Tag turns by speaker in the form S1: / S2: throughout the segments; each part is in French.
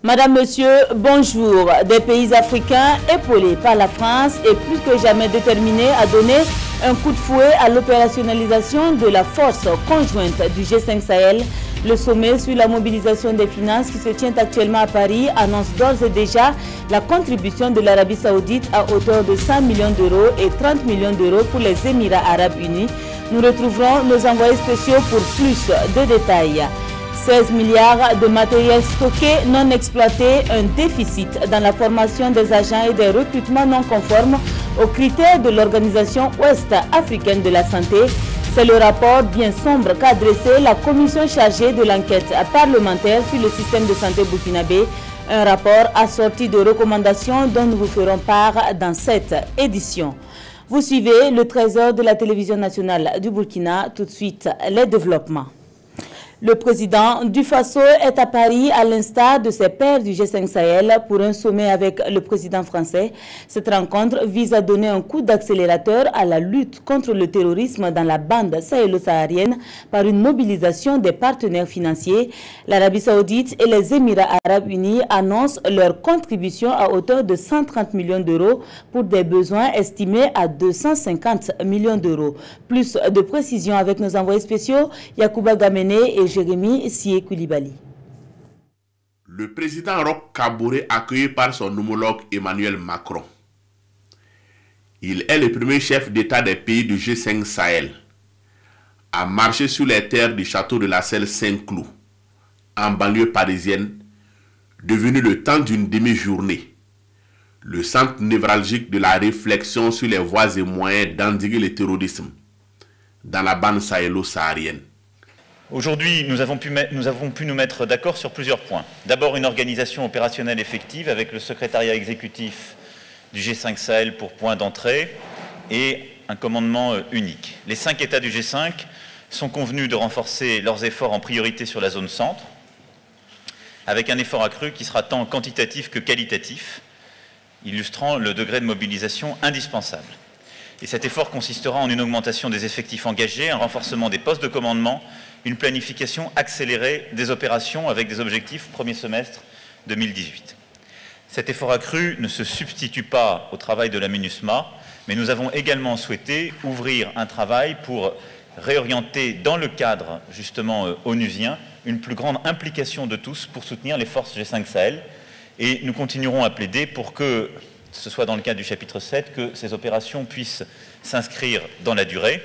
S1: Madame, Monsieur, bonjour. Des pays africains épaulés par la France et plus que jamais déterminés à donner un coup de fouet à l'opérationnalisation de la force conjointe du G5 Sahel. Le sommet sur la mobilisation des finances qui se tient actuellement à Paris annonce d'ores et déjà la contribution de l'Arabie Saoudite à hauteur de 100 millions d'euros et 30 millions d'euros pour les Émirats Arabes Unis. Nous retrouverons nos envoyés spéciaux pour plus de détails. 16 milliards de matériel stocké non exploité, un déficit dans la formation des agents et des recrutements non conformes aux critères de l'Organisation ouest-africaine de la santé. C'est le rapport bien sombre qu'a dressé la commission chargée de l'enquête parlementaire sur le système de santé burkinabé. Un rapport assorti de recommandations dont nous vous ferons part dans cette édition. Vous suivez le trésor de la télévision nationale du Burkina. Tout de suite, les développements. Le président du Faso est à Paris à l'instar de ses pairs du G5 Sahel pour un sommet avec le président français. Cette rencontre vise à donner un coup d'accélérateur à la lutte contre le terrorisme dans la bande sahélo-saharienne par une mobilisation des partenaires financiers. L'Arabie Saoudite et les Émirats Arabes Unis annoncent leur contribution à hauteur de 130 millions d'euros pour des besoins estimés à 250 millions d'euros. Plus de précisions avec nos envoyés spéciaux, Yacouba Gamenei et Jérémy Sié Koulibaly.
S2: Le président Roch Kaboré accueilli par son homologue Emmanuel Macron. Il est le premier chef d'État des pays du G5 Sahel à marcher sur les terres du château de la Selle Saint-Cloud, en banlieue parisienne, devenu le temps d'une demi-journée, le centre névralgique de la réflexion sur les voies et moyens d'endiguer le terrorisme dans la bande sahélo-saharienne.
S3: Aujourd'hui, nous avons pu nous mettre d'accord sur plusieurs points. D'abord, une organisation opérationnelle effective avec le secrétariat exécutif du G5 Sahel pour point d'entrée et un commandement unique. Les 5 États du G5 sont convenus de renforcer leurs efforts en priorité sur la zone centre, avec un effort accru qui sera tant quantitatif que qualitatif, illustrant le degré de mobilisation indispensable. Et cet effort consistera en une augmentation des effectifs engagés, un renforcement des postes de commandement, une planification accélérée des opérations avec des objectifs premier semestre 2018. Cet effort accru ne se substitue pas au travail de la MINUSMA, mais nous avons également souhaité ouvrir un travail pour réorienter dans le cadre justement onusien une plus grande implication de tous pour soutenir les forces G5 Sahel. Et nous continuerons à plaider pour que ce soit dans le cadre du chapitre 7, que ces opérations puissent s'inscrire dans la durée,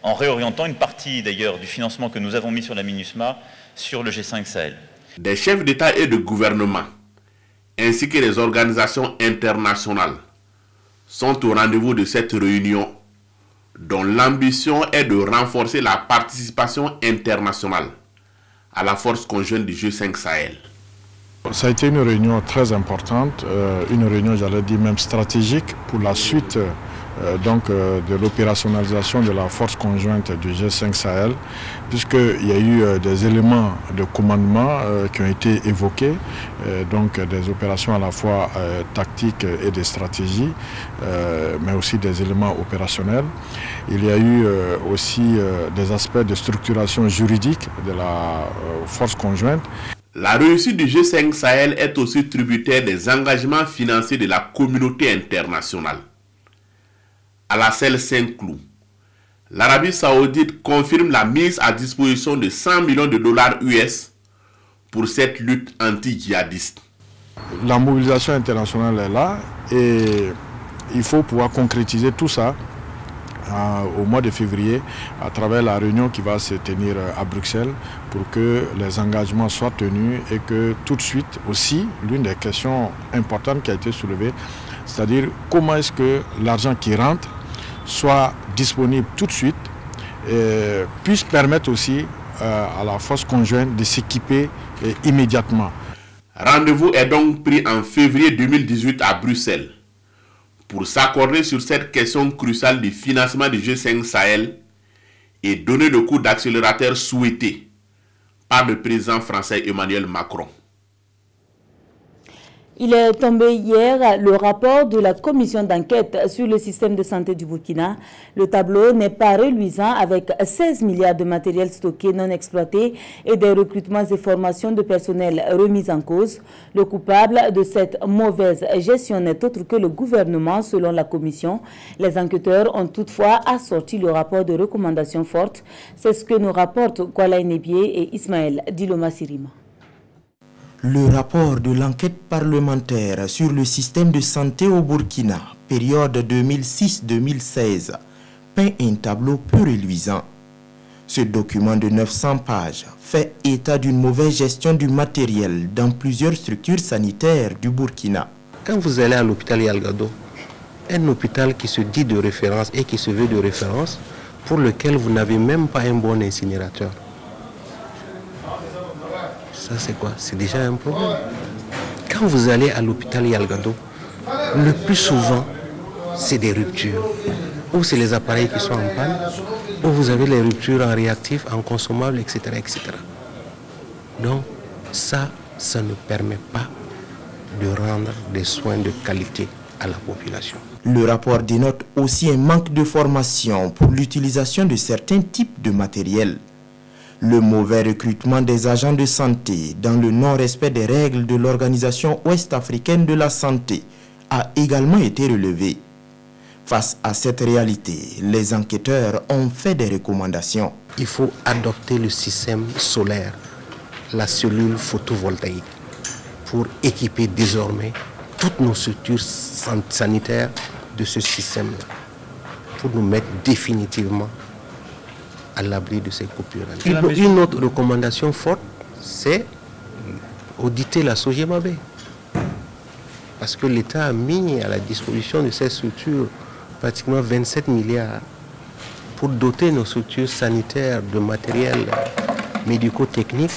S3: en réorientant une partie d'ailleurs du financement que nous avons mis sur la MINUSMA sur le G5 Sahel.
S2: Des chefs d'État et de gouvernement, ainsi que les organisations internationales, sont au rendez-vous de cette réunion, dont l'ambition est de renforcer la participation internationale à la force conjointe du G5 Sahel.
S4: Ça a été une réunion très importante, une réunion, j'allais dire même stratégique pour la suite de l'opérationnalisation de la force conjointe du G5 Sahel, puisqu'il y a eu des éléments de commandement qui ont été évoqués, donc des opérations à la fois tactiques et des stratégies, mais aussi des éléments opérationnels. Il y a eu aussi des aspects de structuration juridique de la force conjointe.
S2: La réussite du G5 Sahel est aussi tributaire des engagements financiers de la communauté internationale. À la Selle Saint-Cloud, l'Arabie Saoudite confirme la mise à disposition de 100 millions de dollars US pour cette lutte anti-djihadiste.
S4: La mobilisation internationale est là et il faut pouvoir concrétiser tout ça au mois de février à travers la réunion qui va se tenir à Bruxelles pour que les engagements soient tenus et que tout de suite aussi, l'une des questions importantes qui a été soulevée, c'est-à-dire comment est-ce que l'argent qui rentre soit disponible tout de suite et puisse permettre aussi à la force conjointe de s'équiper immédiatement.
S2: Rendez-vous est donc pris en février 2018 à Bruxelles pour s'accorder sur cette question cruciale du financement du G5 Sahel et donner le coup d'accélérateur souhaité par le président français Emmanuel Macron.
S1: Il est tombé hier le rapport de la commission d'enquête sur le système de santé du Burkina. Le tableau n'est pas reluisant avec 16 milliards de matériel stocké non exploité et des recrutements et formations de personnel remis en cause. Le coupable de cette mauvaise gestion n'est autre que le gouvernement selon la commission. Les enquêteurs ont toutefois assorti le rapport de recommandations fortes. C'est ce que nous rapportent Kwala Nebié et Ismaël Diloma Sirima.
S5: Le rapport de l'enquête parlementaire sur le système de santé au Burkina, période 2006-2016, peint un tableau peu reluisant. Ce document de 900 pages fait état d'une mauvaise gestion du matériel dans plusieurs structures sanitaires du Burkina.
S6: Quand vous allez à l'hôpital Yalgado, un hôpital qui se dit de référence et qui se veut de référence, pour lequel vous n'avez même pas un bon incinérateur. Ça c'est quoi? C'est déjà un problème. Quand vous allez à l'hôpital Yalgado, le plus souvent, c'est des ruptures. Ou c'est les appareils qui sont en panne, ou vous avez les ruptures en réactifs, en consommables, etc. etc. Donc ça ne permet pas de rendre des soins de qualité à la population.
S5: Le rapport dénote aussi un manque de formation pour l'utilisation de certains types de matériel. Le mauvais recrutement des agents de santé dans le non-respect des règles de l'Organisation ouest-africaine de la santé a également été relevé. Face à cette réalité, les enquêteurs ont fait des recommandations.
S6: Il faut adopter le système solaire, la cellule photovoltaïque, pour équiper désormais toutes nos structures sanitaires de ce système-là, pour nous mettre définitivement à l'abri de ces coupures. Une autre recommandation forte, c'est auditer la Sogemabe. Parce que l'État a mis à la disposition de ces structures pratiquement 27 milliards pour doter nos structures sanitaires de matériel médico-technique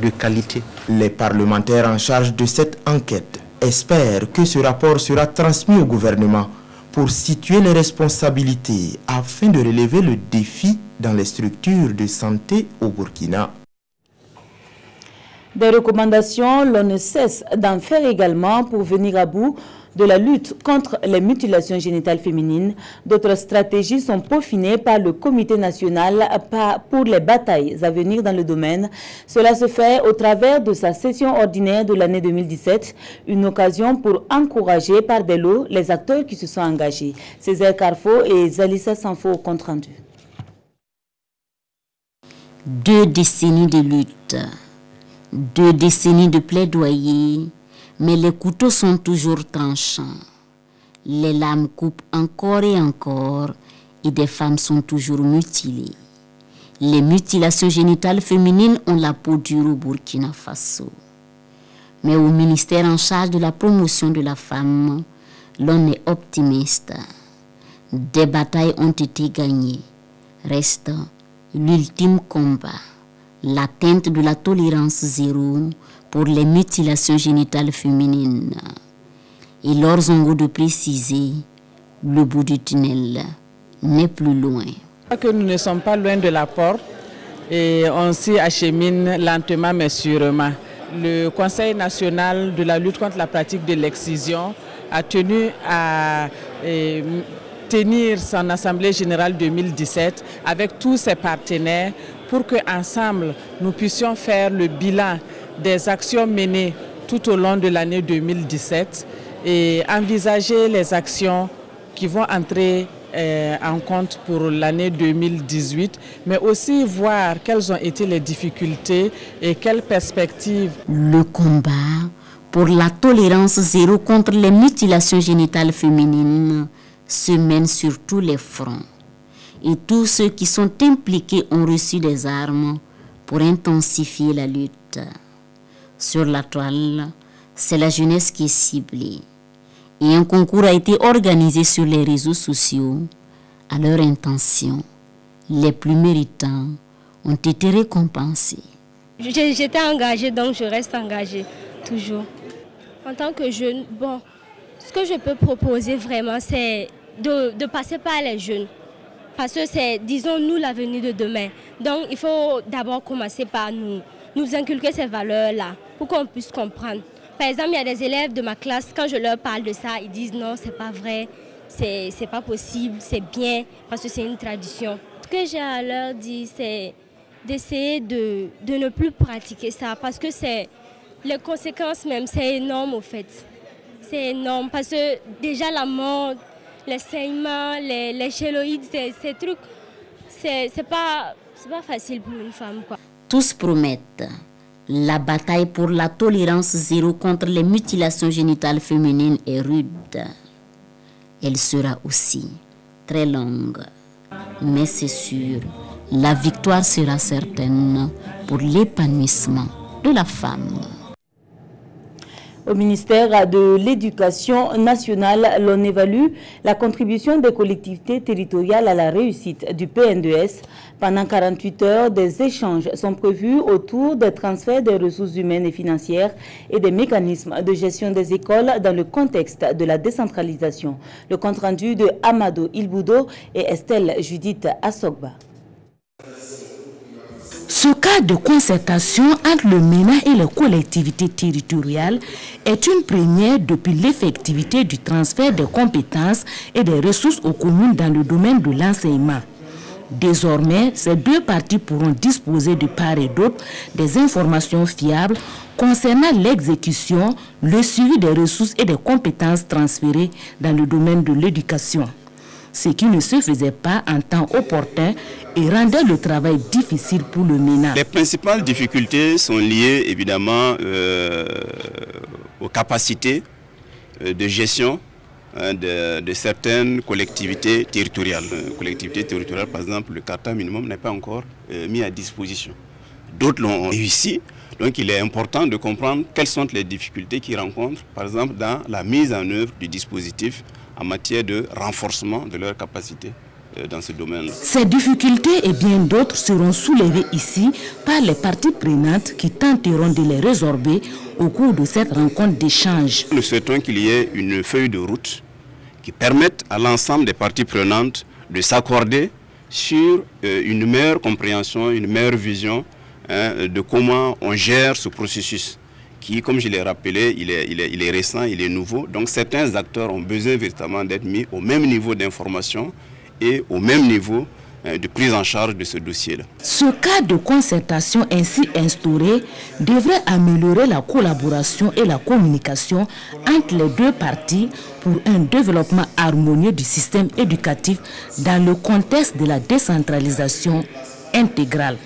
S6: de qualité.
S5: Les parlementaires en charge de cette enquête espèrent que ce rapport sera transmis au gouvernement pour situer les responsabilités afin de relever le défi dans les structures de santé au Burkina.
S1: Des recommandations, l'on ne cesse d'en faire également pour venir à bout de la lutte contre les mutilations génitales féminines. D'autres stratégies sont peaufinées par le Comité national pour les batailles à venir dans le domaine. Cela se fait au travers de sa session ordinaire de l'année 2017, une occasion pour encourager par des lots les acteurs qui se sont engagés. Césaire Carfo et Zalissa Sanfo au compte rendu.
S7: 2 décennies de lutte, 2 décennies de plaidoyer, mais les couteaux sont toujours tranchants. Les lames coupent encore et encore et des femmes sont toujours mutilées. Les mutilations génitales féminines ont la peau dure au Burkina Faso. Mais au ministère en charge de la promotion de la femme, l'on est optimiste. Des batailles ont été gagnées. Reste l'ultime combat, l'atteinte de la tolérance zéro pour les mutilations génitales féminines. Et leurs ont de préciser, le bout du tunnel n'est plus loin.
S8: Que nous ne sommes pas loin de la porte et on s'y achemine lentement mais sûrement. Le Conseil national de la lutte contre la pratique de l'excision a tenu à tenir son Assemblée générale 2017 avec tous ses partenaires pour qu'ensemble nous puissions faire le bilan des actions menées tout au long de l'année 2017 et envisager les actions qui vont entrer en compte pour l'année 2018, mais aussi voir quelles ont été les difficultés et quelles perspectives.
S7: Le combat pour la tolérance zéro contre les mutilations génitales féminines se mène sur tous les fronts. Et tous ceux qui sont impliqués ont reçu des armes pour intensifier la lutte. Sur la toile, c'est la jeunesse qui est ciblée. Et un concours a été organisé sur les réseaux sociaux. À leur intention, les plus méritants ont été récompensés.
S9: J'étais engagée, donc je reste engagée, toujours. En tant que jeune, bon, ce que je peux proposer vraiment, c'est de passer par les jeunes. Parce que c'est, disons, nous l'avenir de demain. Donc il faut d'abord commencer par nous inculquer ces valeurs-là, pour qu'on puisse comprendre. Par exemple, il y a des élèves de ma classe, quand je leur parle de ça, ils disent non, c'est pas vrai, c'est pas possible, c'est bien, parce que c'est une tradition. Ce que j'ai à leur dire, c'est d'essayer de ne plus pratiquer ça, parce que les conséquences même, c'est énorme au fait. C'est énorme, parce que déjà la mort, les saignements, les chéloïdes, ces trucs, c'est pas facile pour une femme, quoi.
S7: Tous promettent la bataille pour la tolérance zéro contre les mutilations génitales féminines est rude. Elle sera aussi très longue. Mais c'est sûr, la victoire sera certaine pour l'épanouissement de la femme.
S1: Au ministère de l'Éducation nationale, l'on évalue la contribution des collectivités territoriales à la réussite du PN2S. Pendant 48 heures, des échanges sont prévus autour des transferts des ressources humaines et financières et des mécanismes de gestion des écoles dans le contexte de la décentralisation. Le compte-rendu de Amadou Ilboudo et Estelle Judith Assogba.
S10: Ce cas de concertation entre le MENA et les collectivités territoriales est une première depuis l'effectivité du transfert des compétences et des ressources aux communes dans le domaine de l'enseignement. Désormais, ces deux parties pourront disposer de part et d'autre des informations fiables concernant l'exécution, le suivi des ressources et des compétences transférées dans le domaine de l'éducation. Ce qui ne se faisait pas en temps opportun et rendait le travail difficile pour le MENA.
S11: Les principales difficultés sont liées évidemment aux capacités de gestion de certaines collectivités territoriales. Collectivités territoriales, par exemple, le quota minimum n'est pas encore mis à disposition. D'autres l'ont réussi, donc il est important de comprendre quelles sont les difficultés qu'ils rencontrent, par exemple, dans la mise en œuvre du dispositif en matière de renforcement de leurs capacités dans ce domaine-là.
S10: Ces difficultés et bien d'autres seront soulevées ici par les parties prenantes qui tenteront de les résorber au cours de cette rencontre d'échange.
S11: Nous souhaitons qu'il y ait une feuille de route qui permette à l'ensemble des parties prenantes de s'accorder sur une meilleure compréhension, une meilleure vision de comment on gère ce processus qui, comme je l'ai rappelé, il est récent, il est nouveau. Donc certains acteurs ont besoin véritablement d'être mis au même niveau d'information et au même niveau de prise en charge de ce dossier-là.
S10: Ce cas de concertation ainsi instauré devrait améliorer la collaboration et la communication entre les deux parties pour un développement harmonieux du système éducatif dans le contexte de la décentralisation intégrale.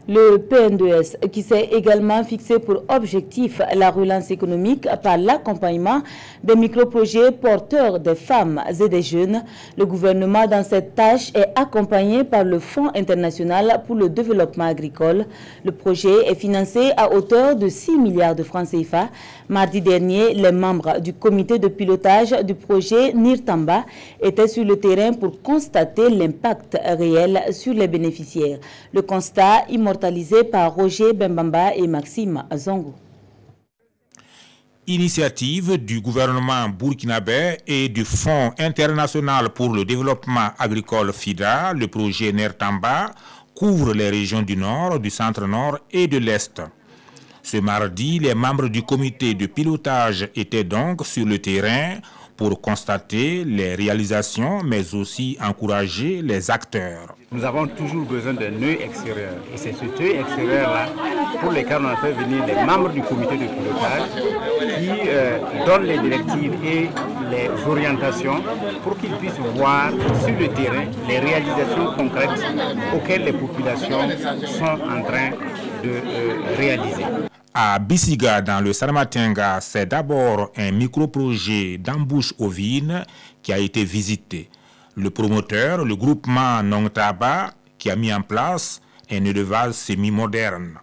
S1: Le PN2S qui s'est également fixé pour objectif la relance économique par l'accompagnement des microprojets porteurs des femmes et des jeunes. Le gouvernement dans cette tâche est accompagné par le Fonds international pour le développement agricole. Le projet est financé à hauteur de 6 milliards de francs CFA. Mardi dernier, les membres du comité de pilotage du projet Nirtamba étaient sur le terrain pour constater l'impact réel sur les bénéficiaires. Le constat immortalisé par Roger Bembamba et Maxime Zongo.
S12: Initiative du gouvernement burkinabé et du Fonds international pour le développement agricole FIDA, le projet Nirtamba couvre les régions du Nord, du Centre-Nord et de l'Est. Ce mardi, les membres du comité de pilotage étaient donc sur le terrain pour constater les réalisations, mais aussi encourager les acteurs.
S13: Nous avons toujours besoin d'un œil extérieur. Et c'est cet œil extérieur-là pour lequel on a fait venir les membres du comité de pilotage qui donnent les directives et les orientations pour qu'ils puissent voir sur le terrain les réalisations concrètes auxquelles les populations sont en train de réaliser.
S12: À Bissiga, dans le Sarmatenga, c'est d'abord un micro-projet d'embouche ovine qui a été visité. Le promoteur, le groupement Nongtaba, qui a mis en place un élevage semi-moderne.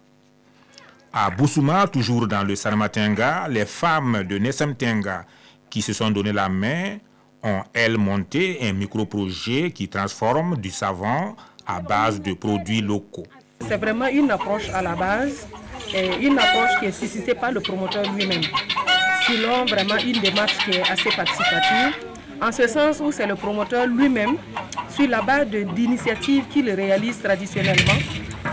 S12: À Boussouma, toujours dans le Sarmatenga, les femmes de Nessamtenga qui se sont donné la main ont, elles, monté un micro-projet qui transforme du savon à base de produits locaux.
S14: C'est vraiment une approche à la base, et une approche qui est suscitée par le promoteur lui-même, selon vraiment une démarche qui est assez participative, en ce sens où c'est le promoteur lui-même, sur la base d'initiatives qu'il réalise traditionnellement,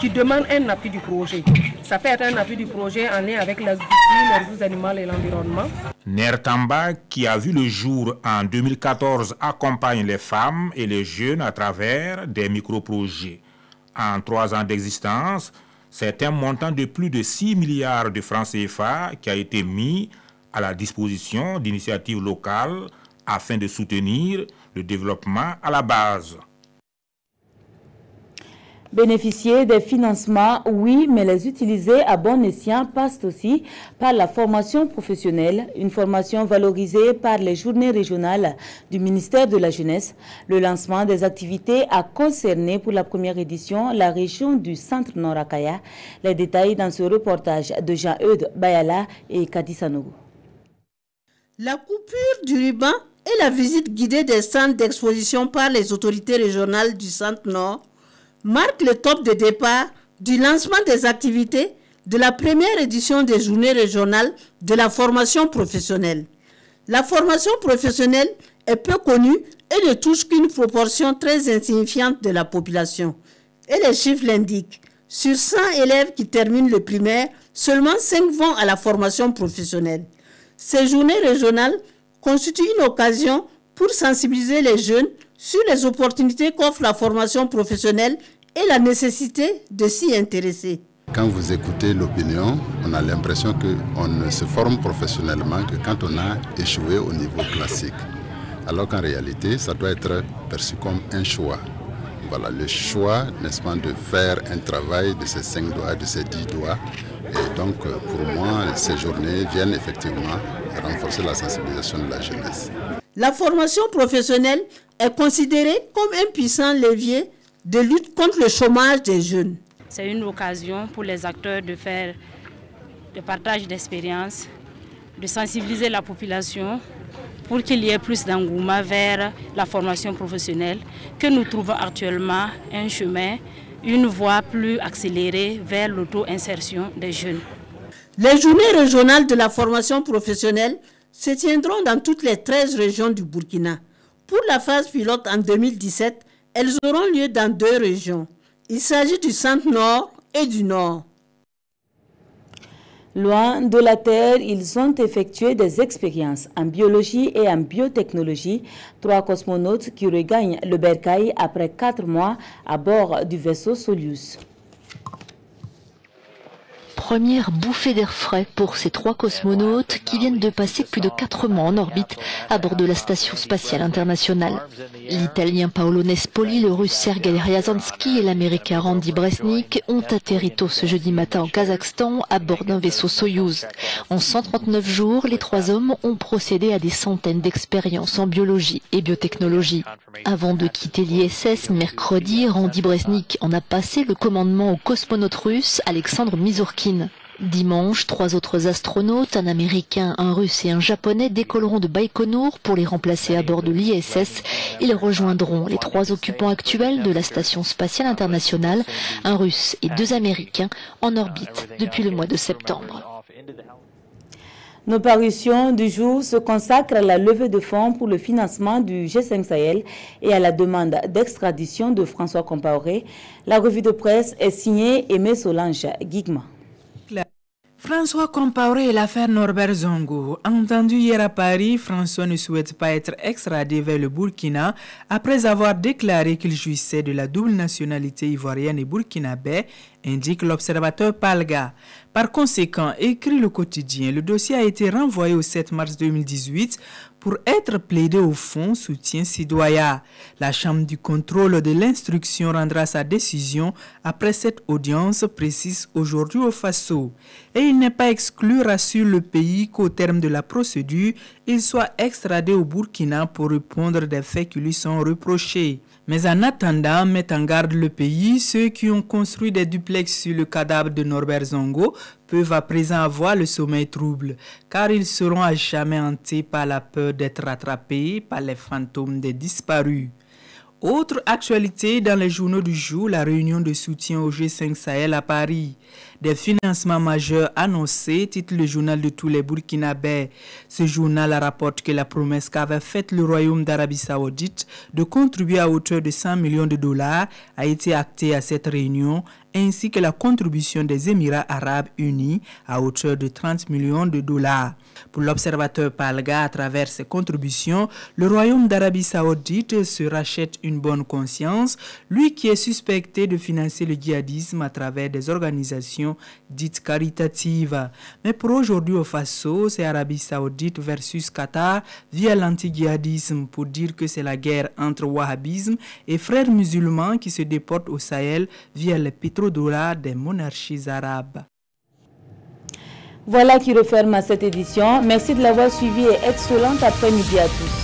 S14: qui demandent un appui du projet. Ça peut être un appui du projet en lien avec l'agriculture, les ressources animales et l'environnement.
S12: Nertamba, qui a vu le jour en 2014, accompagne les femmes et les jeunes à travers des micro-projets. En 3 ans d'existence, c'est un montant de plus de 6 milliards de francs CFA qui a été mis à la disposition d'initiatives locales afin de soutenir le développement à la base.
S1: Bénéficier des financements, oui, mais les utiliser à bon escient passe aussi par la formation professionnelle, une formation valorisée par les journées régionales du ministère de la Jeunesse. Le lancement des activités a concerné pour la première édition la région du Centre-Nord Akaya. Les détails dans ce reportage de Jean-Eudes Bayala et Kadi Sanogo.
S15: La coupure du ruban et la visite guidée des centres d'exposition par les autorités régionales du Centre-Nord marque le top de départ du lancement des activités de la première édition des journées régionales de la formation professionnelle. La formation professionnelle est peu connue et ne touche qu'une proportion très insignifiante de la population. Et les chiffres l'indiquent. Sur 100 élèves qui terminent le primaire, seulement 5 vont à la formation professionnelle. Ces journées régionales constituent une occasion pour sensibiliser les jeunes sur les opportunités qu'offre la formation professionnelle et la nécessité de s'y intéresser.
S16: Quand vous écoutez l'opinion, on a l'impression qu'on ne se forme professionnellement que quand on a échoué au niveau classique. Alors qu'en réalité, ça doit être perçu comme un choix. Voilà, le choix, n'est-ce pas, de faire un travail de ces 5 doigts, de ces 10 doigts. Et donc, pour moi, ces journées viennent effectivement renforcer la sensibilisation de la jeunesse.
S15: La formation professionnelle est considérée comme un puissant levier de lutte contre le chômage des jeunes.
S17: C'est une occasion pour les acteurs de faire des partages d'expériences, de sensibiliser la population pour qu'il y ait plus d'engouement vers la formation professionnelle, que nous trouvons actuellement un chemin, une voie plus accélérée vers l'auto-insertion des jeunes.
S15: Les journées régionales de la formation professionnelle se tiendront dans toutes les 13 régions du Burkina. Pour la phase pilote en 2017, elles auront lieu dans 2 régions. Il s'agit du Centre-Nord et du Nord.
S1: Loin de la Terre, ils ont effectué des expériences en biologie et en biotechnologie. 3 cosmonautes qui regagnent le Bercail après 4 mois à bord du vaisseau Soyuz.
S18: Première bouffée d'air frais pour ces 3 cosmonautes qui viennent de passer plus de 4 mois en orbite à bord de la Station spatiale internationale. L'Italien Paolo Nespoli, le Russe Sergei Ryazanski et l'Américain Randy Bresnik ont atterri tôt ce jeudi matin au Kazakhstan à bord d'un vaisseau Soyuz. En 139 jours, les 3 hommes ont procédé à des centaines d'expériences en biologie et biotechnologie. Avant de quitter l'ISS mercredi, Randy Bresnik en a passé le commandement au cosmonaute russe Alexandre Mizourkin. Dimanche, 3 autres astronautes, un Américain, un Russe et un Japonais, décolleront de Baïkonour pour les remplacer à bord de l'ISS. Ils rejoindront les 3 occupants actuels de la Station spatiale internationale, un Russe et 2 Américains, en orbite depuis le mois de septembre.
S1: Nos parutions du jour se consacrent à la levée de fonds pour le financement du G5 Sahel et à la demande d'extradition de François Compaoré. La revue de presse est signée Aimé Solange Guigma.
S19: François Compaoré et l'affaire Norbert Zongo. Entendu hier à Paris, François ne souhaite pas être extradé vers le Burkina après avoir déclaré qu'il jouissait de la double nationalité ivoirienne et burkinabé, indique l'observateur Palga. Par conséquent, écrit le quotidien, le dossier a été renvoyé au 7 mars 2018 pour être plaidé au fond, soutient Sidoya. La Chambre du contrôle de l'instruction rendra sa décision après cette audience, précise aujourd'hui au Faso. Et il n'est pas exclu, rassure le pays, qu'au terme de la procédure, il soit extradé au Burkina pour répondre des faits qui lui sont reprochés. Mais en attendant, met en garde le pays, ceux qui ont construit des duplex sur le cadavre de Norbert Zongo peuvent à présent avoir le sommeil trouble, car ils seront à jamais hantés par la peur d'être rattrapés par les fantômes des disparus. Autre actualité dans les journaux du jour, la réunion de soutien au G5 Sahel à Paris. des financements majeurs annoncés, titre le journal de tous les Burkinabés. Ce journal rapporte que la promesse qu'avait faite le Royaume d'Arabie Saoudite de contribuer à hauteur de 100 millions de dollars a été actée à cette réunion, ainsi que la contribution des Émirats arabes unis à hauteur de 30 millions de dollars. Pour l'observateur Palga, à travers ses contributions, le Royaume d'Arabie Saoudite se rachète une bonne conscience, lui qui est suspecté de financer le djihadisme à travers des organisations dites caritatives. Mais pour aujourd'hui au Faso, c'est Arabie Saoudite versus Qatar via l'anti-djihadisme pour dire que c'est la guerre entre wahhabisme et frères musulmans qui se déportent au Sahel via les pétrodollars des monarchies arabes.
S1: Voilà qui referme cette édition. Merci de l'avoir suivi et excellent après-midi à tous.